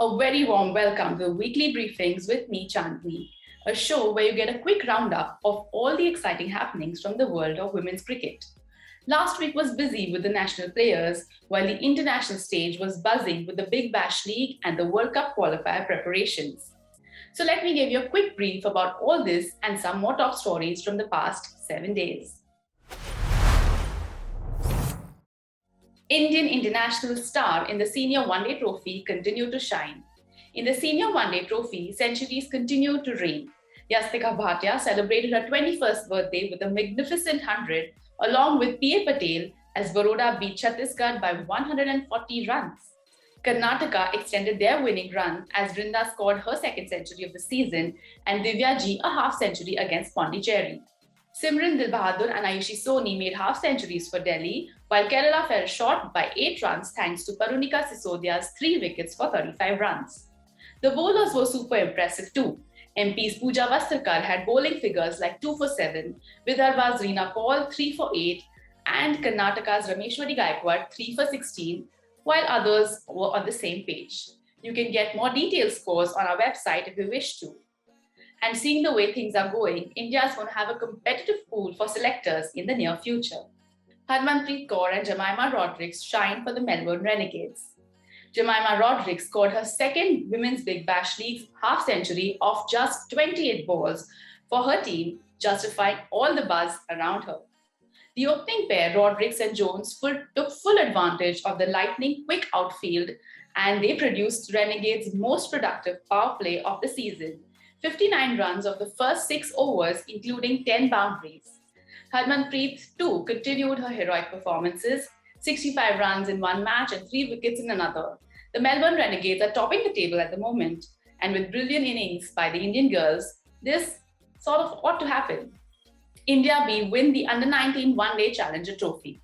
A very warm welcome to the weekly briefings with me, Chandni, a show where you get a quick roundup of all the exciting happenings from the world of women's cricket. Last week was busy with the national players, while the international stage was buzzing with the Big Bash League and the World Cup qualifier preparations. So let me give you a quick brief about all this and some more top stories from the past 7 days. Indian international star in the Senior One-Day Trophy continued to shine. In the Senior One-Day Trophy, centuries continued to reign. Yastika Bhatia celebrated her 21st birthday with a magnificent 100, along with P.A. Patel as Baroda beat Chhattisgarh by 140 runs. Karnataka extended their winning run as Brinda scored her second century of the season and Divya Ji a half century against Pondicherry. Simran Dilbahadur and Ayushi Soni made half centuries for Delhi, while Kerala fell short by 8 runs thanks to Parunika Sisodia's 3 wickets for 35 runs. The bowlers were super impressive too. MP's Pooja Vastrkar had bowling figures like 2 for 7, Vidarbha's Reena Paul 3 for 8, and Karnataka's Rameshwari Gaikwad 3 for 16, while others were on the same page. You can get more detailed scores on our website if you wish to. And seeing the way things are going, India is going to have a competitive pool for selectors in the near future. Harmanpreet Kaur and Jemimah Rodrigues shine for the Melbourne Renegades. Jemimah Rodrigues scored her second Women's Big Bash League half century off just 28 balls for her team, justifying all the buzz around her. The opening pair, Rodrigues and Jones, took full advantage of the lightning quick outfield, and they produced Renegades' most productive power play of the season. 59 runs of the first 6 overs, including 10 boundaries. Harmanpreet too continued her heroic performances, 65 runs in one match and 3 wickets in another. The Melbourne Renegades are topping the table at the moment, and with brilliant innings by the Indian girls, this sort of ought to happen. India B win the Under-19 One-Day Challenger Trophy.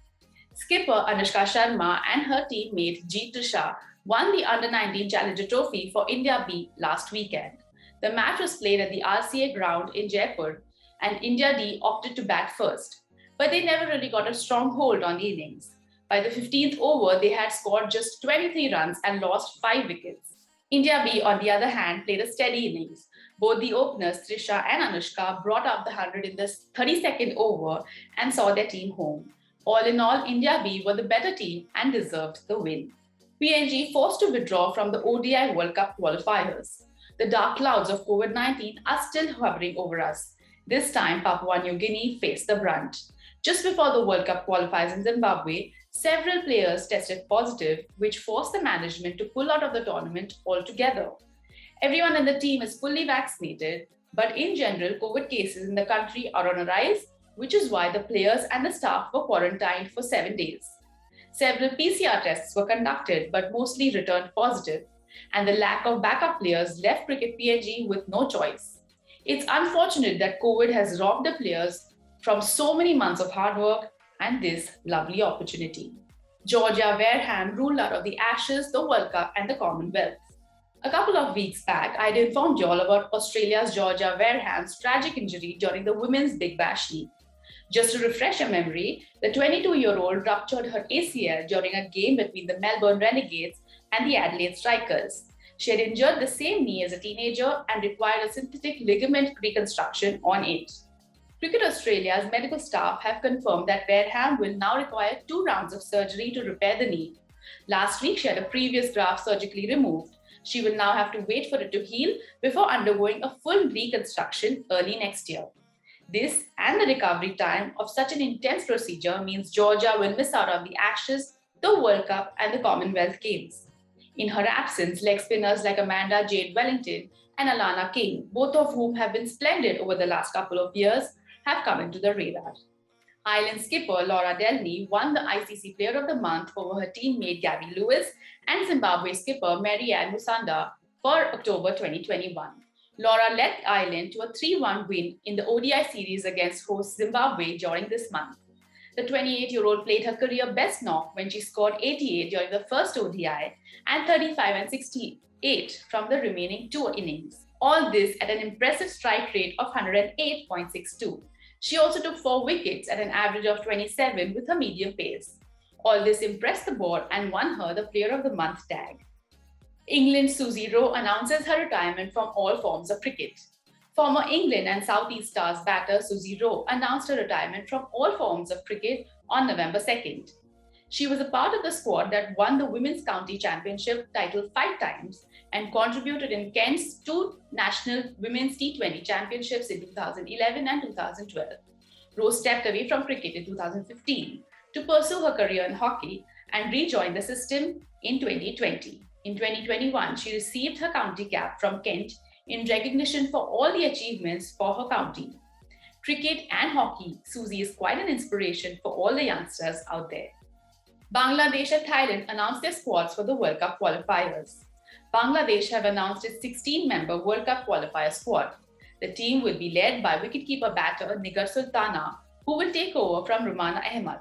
Skipper Anushka Sharma and her teammate Jeet Trisha won the Under-19 Challenger Trophy for India B last weekend. The match was played at the RCA ground in Jaipur, and India D opted to bat first, but they never really got a strong hold on the innings. By the 15th over, they had scored just 23 runs and lost 5 wickets. India B, on the other hand, played a steady innings. Both the openers, Trisha and Anushka, brought up the 100 in the 32nd over and saw their team home. All in all, India B were the better team and deserved the win. PNG forced to withdraw from the ODI World Cup qualifiers. The dark clouds of COVID-19 are still hovering over us. This time, Papua New Guinea faced the brunt. Just before the World Cup qualifiers in Zimbabwe, several players tested positive, which forced the management to pull out of the tournament altogether. Everyone in the team is fully vaccinated, but in general, COVID cases in the country are on a rise, which is why the players and the staff were quarantined for 7 days. Several PCR tests were conducted, but mostly returned positive, and the lack of backup players left Cricket PNG with no choice. It's unfortunate that COVID has robbed the players from so many months of hard work and this lovely opportunity. Georgia Wareham ruled out of the Ashes, the World Cup and the Commonwealth. A couple of weeks back, I had informed you all about Australia's Georgia Wareham's tragic injury during the Women's Big Bash League. Just to refresh your memory, the 22-year-old ruptured her ACL during a game between the Melbourne Renegades and the Adelaide Strikers. She had injured the same knee as a teenager and required a synthetic ligament reconstruction on it. Cricket Australia's medical staff have confirmed that Wareham will now require 2 rounds of surgery to repair the knee. Last week, she had a previous graft surgically removed. She will now have to wait for it to heal before undergoing a full reconstruction early next year. This and the recovery time of such an intense procedure means Georgia will miss out on the Ashes, the World Cup and the Commonwealth Games. In her absence, leg spinners like Amanda Jade Wellington and Alana King, both of whom have been splendid over the last couple of years, have come into the radar. Ireland skipper Laura Delny won the ICC Player of the Month over her teammate Gabby Lewis and Zimbabwe skipper Marianne Musonda for October 2021. Laura led Ireland to a 3-1 win in the ODI series against host Zimbabwe during this month. The 28-year-old played her career best knock when she scored 88 during the first ODI and 35 and 68 from the remaining 2 innings. All this at an impressive strike rate of 108.62. She also took 4 wickets at an average of 27 with her medium pace. All this impressed the board and won her the Player of the Month tag. England's Susie Rowe announces her retirement from all forms of cricket. Former England and South East Stars batter Susie Rowe announced her retirement from all forms of cricket on November 2nd. She was a part of the squad that won the Women's County Championship title 5 times and contributed in Kent's 2 national Women's T20 championships in 2011 and 2012. Rose stepped away from cricket in 2015 to pursue her career in hockey and rejoined the system in 2020. In 2021, she received her county cap from Kent in recognition for all the achievements for her county. Cricket and hockey, Susie is quite an inspiration for all the youngsters out there. Bangladesh and Thailand announced their squads for the World Cup qualifiers. Bangladesh have announced its 16-member World Cup qualifier squad. The team will be led by wicketkeeper batter Nigar Sultana, who will take over from Rumana Ahmed.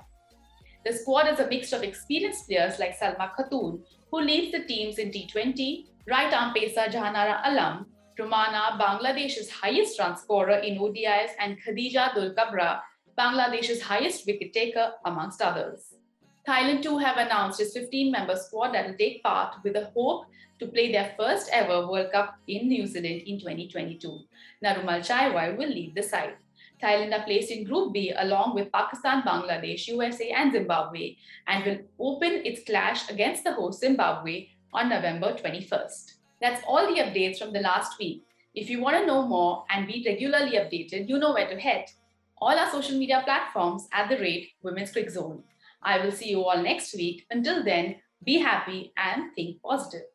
The squad is a mix of experienced players like Salma Khatoon, who leads the teams in T20, right-arm pacer Jahanara Alam, Rumana, Bangladesh's highest run scorer in ODIs, and Khadija Dul Kabra, Bangladesh's highest wicket taker, amongst others. Thailand too have announced its 15-member squad that will take part with the hope to play their first ever World Cup in New Zealand in 2022. Narumal Chaiwai will lead the side. Thailand are placed in Group B along with Pakistan, Bangladesh, USA and Zimbabwe and will open its clash against the host Zimbabwe on November 21st. That's all the updates from the last week. If you want to know more and be regularly updated, you know where to head. All our social media platforms @Women's Crick Zone. I will see you all next week. Until then, be happy and think positive.